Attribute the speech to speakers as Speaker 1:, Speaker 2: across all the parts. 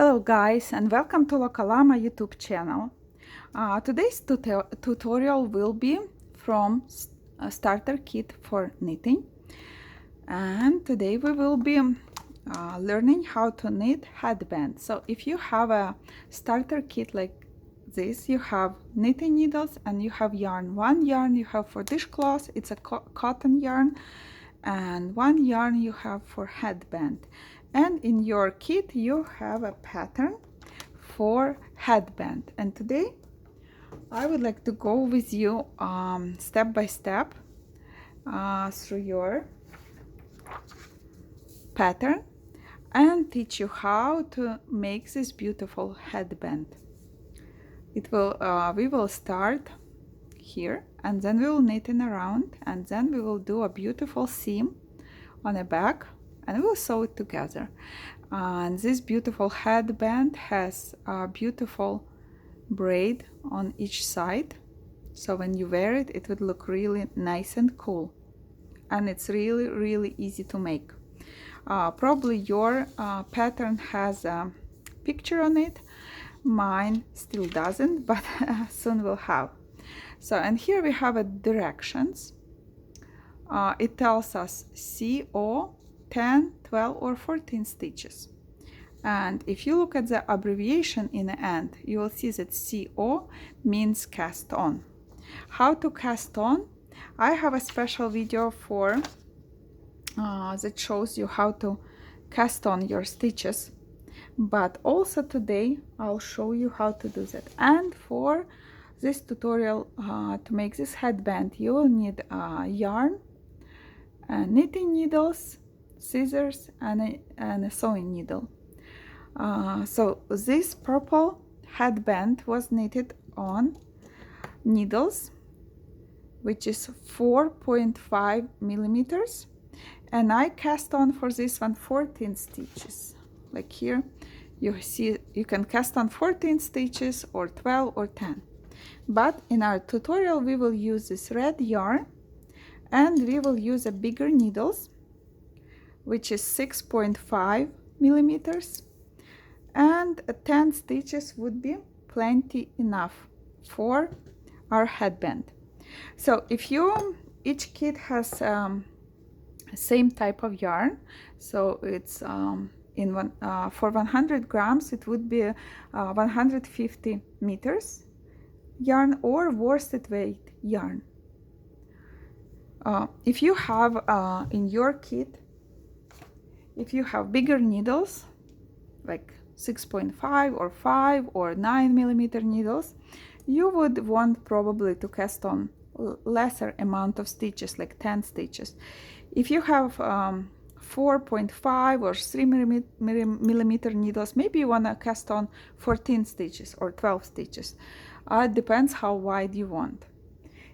Speaker 1: Hello guys, and welcome to Localama YouTube channel. Today's tutorial will be from a starter kit for knitting, and today we will be learning how to knit headband. So if you have a starter kit like this, you have knitting needles and you have yarn. One yarn you have for dishcloth, it's a cotton yarn, and one yarn you have for headband. And in your kit you have a pattern for headband, and today I would like to go with you step by step through your pattern and teach you how to make this beautiful headband. We will start here, and then we will knit in around, and then we will do a beautiful seam on the back, and we'll sew it together. And this beautiful headband has a beautiful braid on each side, so when you wear it, it would look really nice and cool, and it's really easy to make. Probably your pattern has a picture on it. Mine still doesn't, but soon will have. So, and here we have a directions. It tells us CO 10, 12 or 14 stitches, and if you look at the abbreviation in the end, you will see that CO means cast on. How to cast on? I have a special video for that shows you how to cast on your stitches, but also today I'll show you how to do that. And for this tutorial, to make this headband, you will need yarn, knitting needles, scissors, and a sewing needle. So this purple headband was knitted on needles, which is 4.5 millimeters, and I cast on for this one 14 stitches. Like here you see, you can cast on 14 stitches or 12 or 10, but in our tutorial we will use this red yarn, and we will use a bigger needles, which is 6.5 millimeters, and 10 stitches would be plenty enough for our headband. So if each kit has same type of yarn, so it's for 100 grams it would be 150 meters yarn or worsted weight yarn. If you have in your kit, if you have bigger needles like 6.5 or 5 or 9 millimeter needles, you would want probably to cast on lesser amount of stitches, like 10 stitches. If you have 4.5 or 3 millimeter needles, maybe you want to cast on 14 stitches or 12 stitches. It depends how wide you want.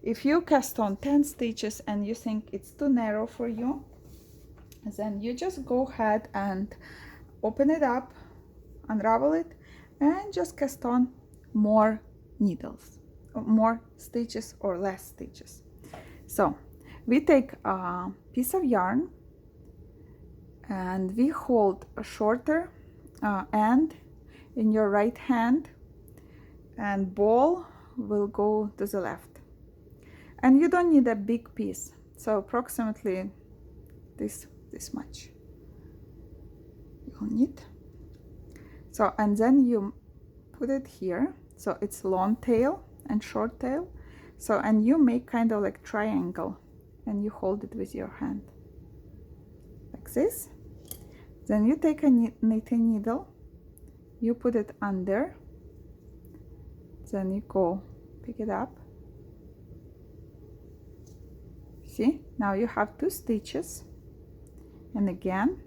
Speaker 1: If you cast on 10 stitches and you think it's too narrow for you, then you just go ahead and open it up, unravel it, and just cast on more needles, more stitches or less stitches. So we take a piece of yarn and we hold a shorter end in your right hand, and ball will go to the left. And you don't need a big piece, so approximately this much you'll need. So, and then you put it here, so it's long tail and short tail. So, and you make kind of like triangle, and you hold it with your hand like this. Then you take a knitting needle, you put it under, then you go pick it up. See, now you have 2 stitches, and again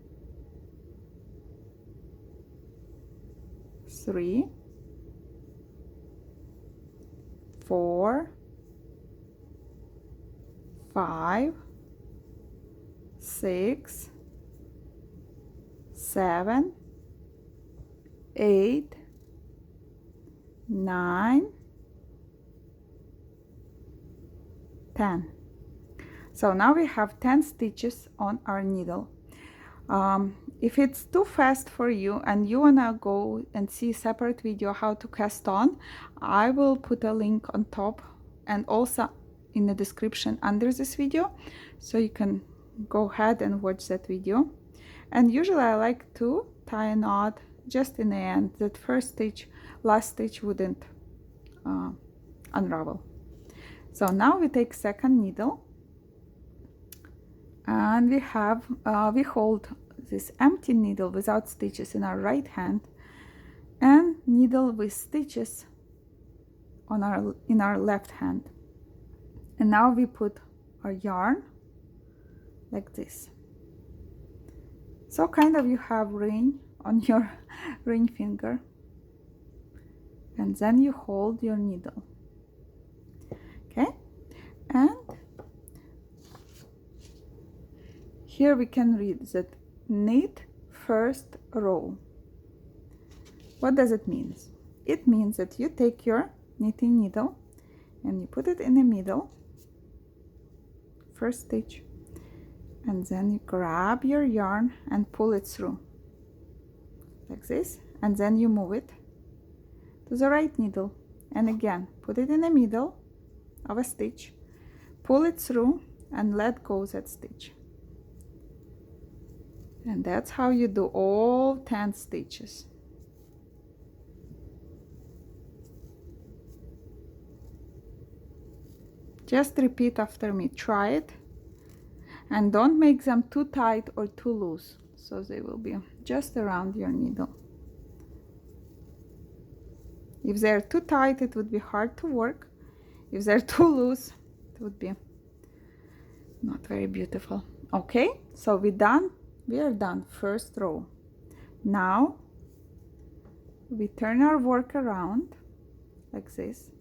Speaker 1: 3, 4, 5, 6, 7, 8, 9, 10. So now we have 10 stitches on our needle. If it's too fast for you and you wanna go and see separate video how to cast on, I will put a link on top and also in the description under this video, so you can go ahead and watch that video. And usually I like to tie a knot just in the end, that first stitch, last stitch wouldn't unravel. So now we take second needle and we hold this empty needle without stitches in our right hand and needle with stitches on in our left hand. And now we put our yarn like this. So kind of you have ring on your ring finger, and then you hold your needle. Okay, and here we can read that knit first row. What does it mean? It means that you take your knitting needle and you put it in the middle, first stitch, and then you grab your yarn and pull it through like this, and then you move it to the right needle and again put it in the middle of a stitch, pull it through and let go that stitch. And that's how you do all 10 stitches. Just repeat after me, try it, and don't make them too tight or too loose, so they will be just around your needle. If they're too tight, it would be hard to work. If they're too loose, it would be not very beautiful. Okay, so we are done first row. Now we turn our work around like this,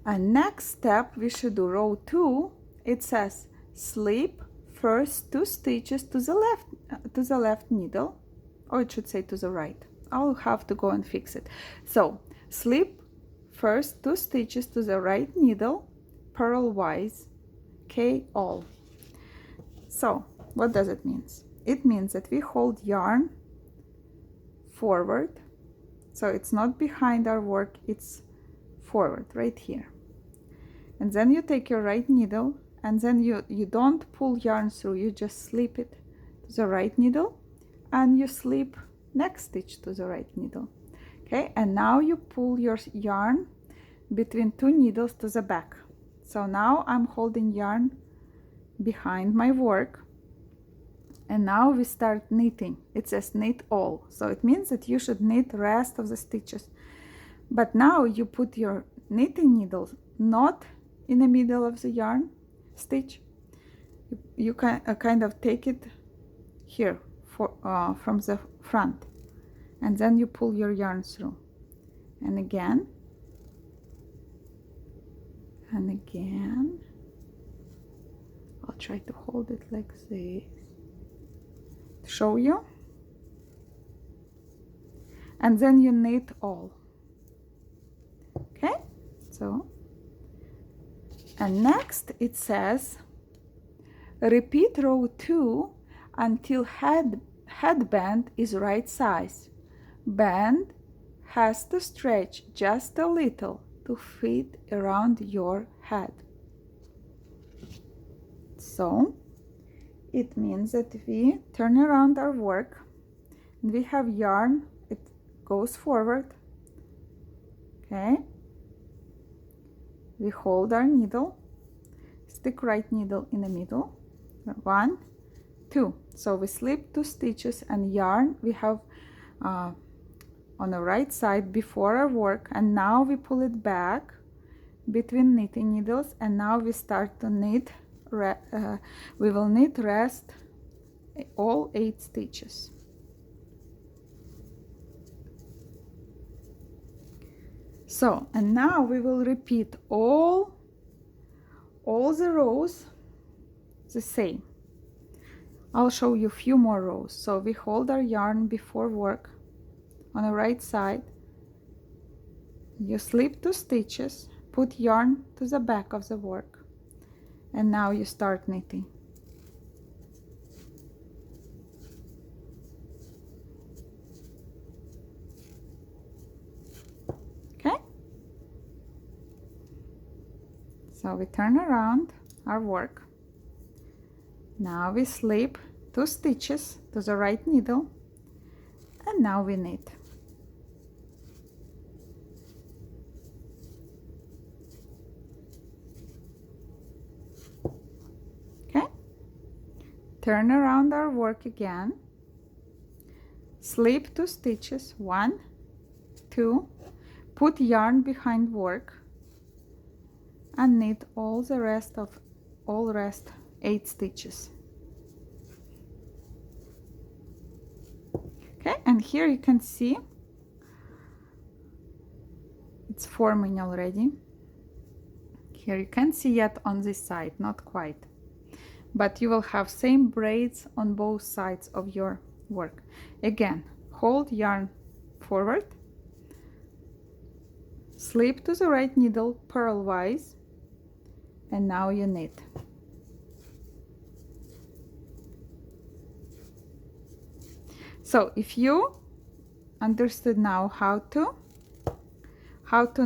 Speaker 1: and next step we should do row 2. It says slip first 2 stitches to the left needle, or it should say to the right. I'll have to go and fix it. So slip first 2 stitches to the right needle purlwise, K all. So what does it mean? It means that we hold yarn forward, so it's not behind our work, it's forward right here. And then you take your right needle, and then you don't pull yarn through, you just slip it to the right needle and you slip next stitch to the right needle. Okay, and now you pull your yarn between 2 needles to the back. So now I'm holding yarn behind my work, and now we start knitting. It says knit all, so it means that you should knit the rest of the stitches. But now you put your knitting needle not in the middle of the yarn stitch. You can kind of take it here from the front, and then you pull your yarn through, and again and again. I'll try to hold it like this to show you, and then you knit all. Okay, so, and next it says repeat row 2 until headband is right size. Band has to stretch just a little to fit around your head. So it means that we turn around our work and we have yarn, it goes forward. Okay, we hold our needle, stick right needle in the middle, 1, 2. So we slip 2 stitches and yarn we have on the right side before our work, and now we pull it back between knitting needles, and now we start to knit. We will knit rest all 8 stitches. So, and now we will repeat all the rows the same. I'll show you a few more rows. So we hold our yarn before work on the right side, you slip 2 stitches, put yarn to the back of the work, and now you start knitting. So we turn around our work. Now we slip 2 stitches to the right needle, and now we knit. Okay, turn around our work again, slip 2 stitches, 1, 2, put yarn behind work, and knit all the rest 8 stitches. Okay, and here you can see it's forming already. Here you can see yet on this side, not quite, but you will have same braids on both sides of your work. Again, hold yarn forward, slip to the right needle purlwise, and now you knit. So if you understood now how to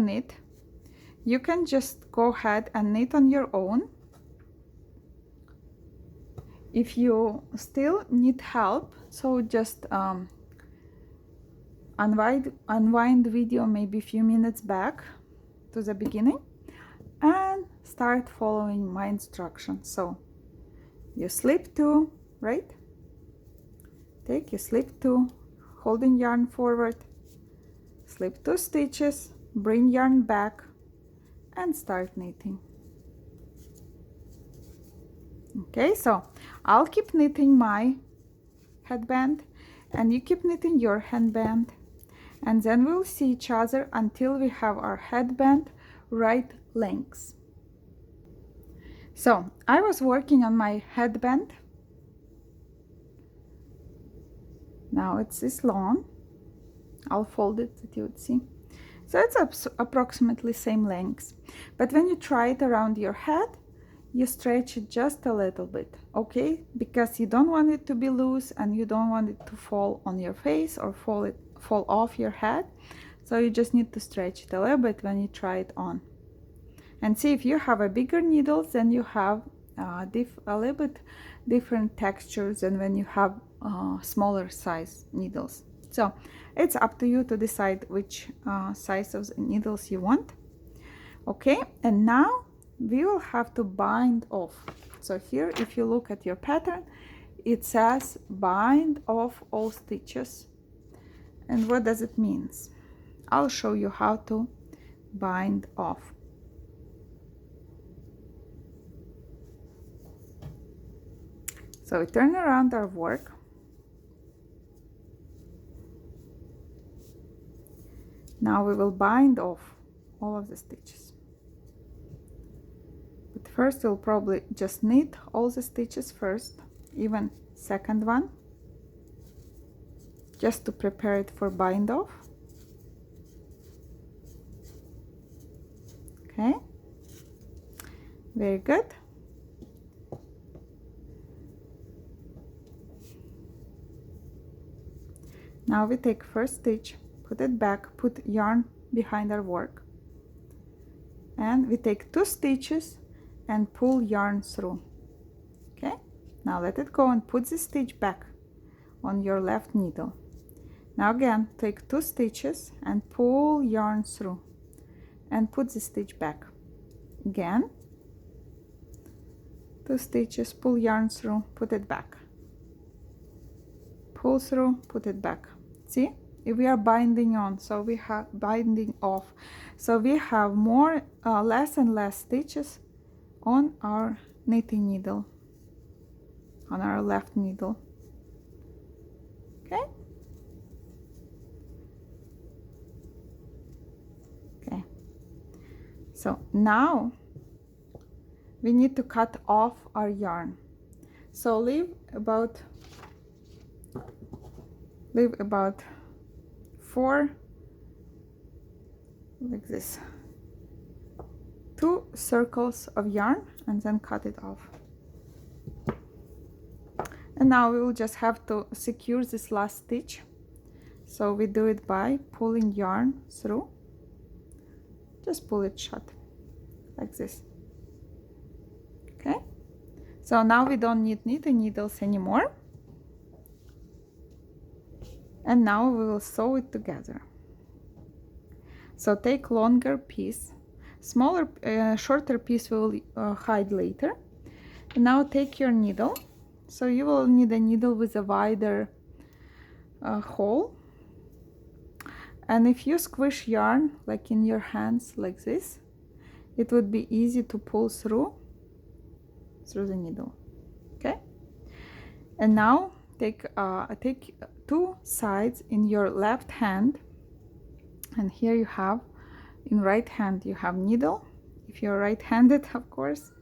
Speaker 1: knit, you can just go ahead and knit on your own. If you still need help, so just unwind the video maybe a few minutes back to the beginning and start following my instructions. So you slip 2, right? Take you slip 2, holding yarn forward, slip 2 stitches, bring yarn back, and start knitting. Okay, so I'll keep knitting my headband and you keep knitting your headband, and then we'll see each other until we have our headband right lengths. So I was working on my headband. Now it's this long. I'll fold it that you would see. So it's approximately same length, but when you try it around your head, you stretch it just a little bit, okay? Because you don't want it to be loose and you don't want it to fall on your face or fall off your head. So you just need to stretch it a little bit when you try it on. And see, if you have a bigger needles, then you have a little bit different textures than when you have smaller size needles. So it's up to you to decide which size of needles you want. Okay, and now we will have to bind off. So here, if you look at your pattern, it says bind off all stitches. And what does it mean? I'll show you how to bind off. So we turn around our work. Now we will bind off all of the stitches. But first we'll probably just knit all the stitches first, even second one, just to prepare it for bind off. Okay, very good. Now we take first stitch, put it back, put yarn behind our work, and we take 2 stitches and pull yarn through. Okay, now let it go and put the stitch back on your left needle. Now again, take 2 stitches and pull yarn through and put the stitch back. Again, 2 stitches, pull yarn through, put it back, pull through, put it back. See, if we are binding on, so we have binding off, so we have more less and less stitches on our knitting needle, on our left needle. Okay, okay, so now we need to cut off our yarn. So leave about 4, like this, 2 circles of yarn, and then cut it off. And now we will just have to secure this last stitch. So we do it by pulling yarn through. Just pull it shut like this. So now we don't need knitting needles anymore. And now we will sew it together. So take longer piece, smaller, shorter piece we will hide later. And now take your needle. So you will need a needle with a wider hole. And if you squish yarn like in your hands like this, it would be easy to pull through the needle. Okay. And now take two sides in your left hand, and here you have in right hand you have needle if you're right-handed, of course.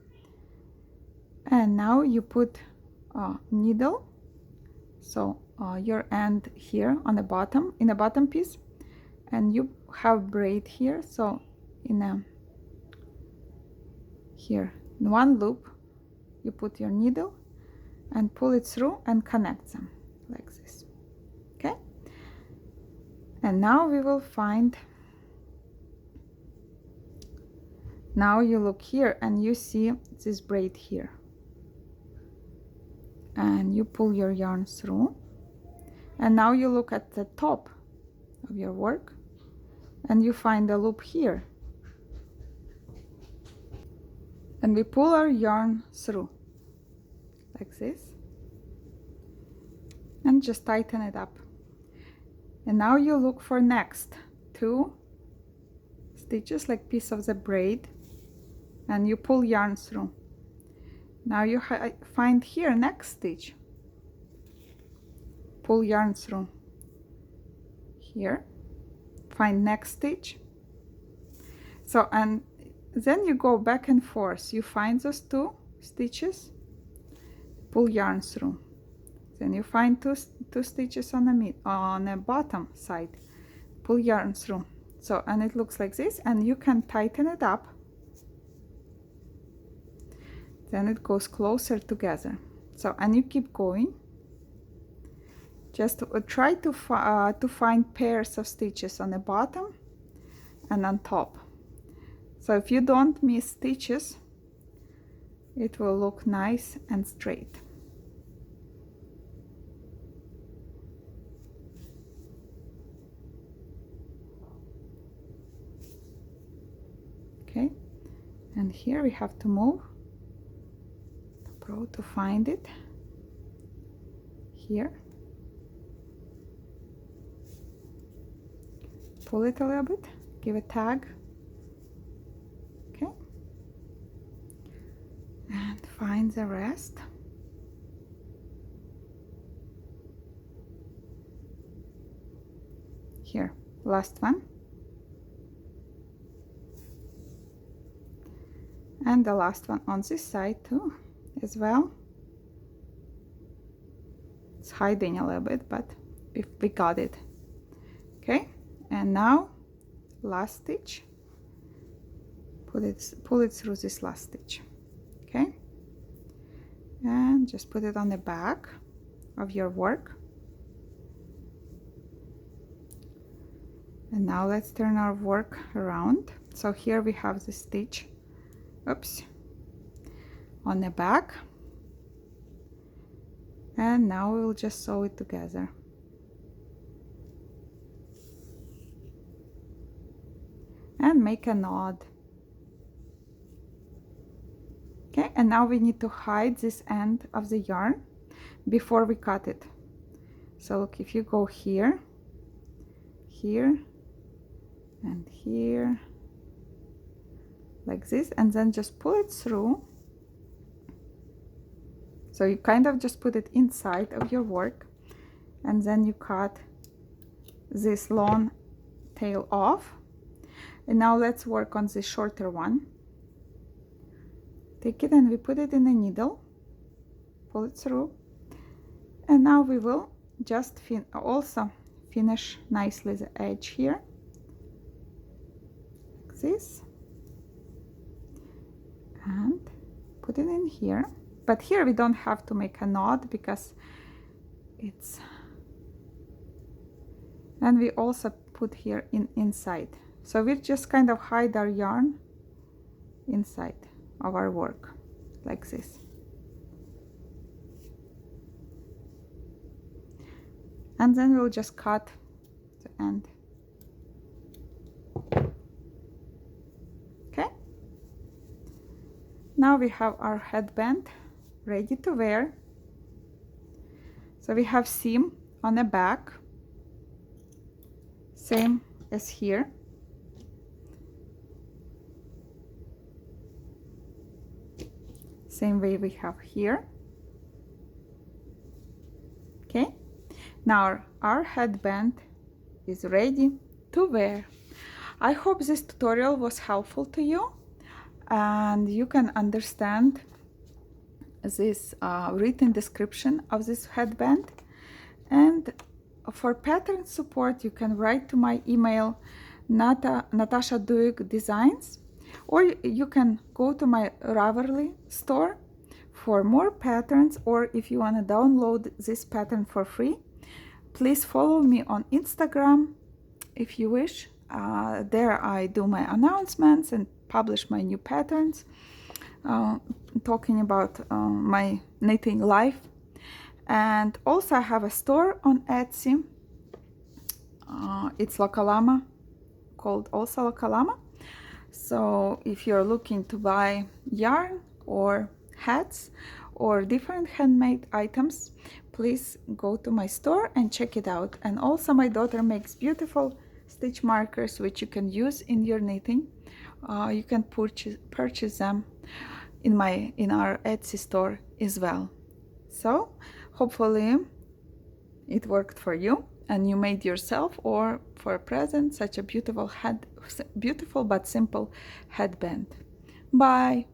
Speaker 1: And now you put needle, so your end here on the bottom, in the bottom piece, and you have braid here, so here in one loop you put your needle and pull it through and connect them like this. Okay. And now we will find, now you look here and you see this braid here, and you pull your yarn through, and now you look at the top of your work and you find a loop here, and we pull our yarn through like this and just tighten it up. And now you look for next two stitches like piece of the braid, and you pull yarn through. Now you find here next stitch, pull yarn through here, find next stitch. So, and then you go back and forth, you find those two stitches, pull yarn through, then you find two stitches on the bottom side, pull yarn through. So, and it looks like this, and you can tighten it up, then it goes closer together. So, and you keep going, just try to find pairs of stitches on the bottom and on top. So if you don't miss stitches, it will look nice and straight. Okay, and here we have to move the Pro to find it here, pull it a little bit, give a tag, okay, and find the rest. Here, last one, and the last one on this side too as well. It's hiding a little bit, but we got it. Okay, and now last stitch, pull it through this last stitch. Okay, and just put it on the back of your work. And now let's turn our work around. So here we have the stitch, oops, on the back, and now we'll just sew it together. And make a knot. Okay, and now we need to hide this end of the yarn before we cut it. So look, if you go here, here, and here, like this, and then just pull it through. So you kind of just put it inside of your work, and then you cut this long tail off. And now let's work on the shorter one. Take it and we put it in a needle, pull it through, and now we will just also finish nicely the edge here, like this, and put it in here. But here we don't have to make a knot because it's, and we also put here inside. So we just kind of hide our yarn inside of our work like this. and then we'll just cut the end. Okay, now we have our headband ready to wear. So we have seam on the back, same as here. Same way we have here. Okay, now our headband is ready to wear. I hope this tutorial was helpful to you and you can understand this written description of this headband. And for pattern support, you can write to my email, Natasha Dueck Designs, or you can go to my Ravelry store for more patterns, or if you want to download this pattern for free, please follow me on Instagram if you wish. There I do my announcements and publish my new patterns, talking about my knitting life. And also I have a store on Etsy. It's Localama, called also Localama. So if you're looking to buy yarn or hats or different handmade items, please go to my store and check it out. And also my daughter makes beautiful stitch markers which you can use in your knitting. You can purchase them in our Etsy store as well. So hopefully it worked for you and you made yourself or for a present such a beautiful but simple headband. Bye.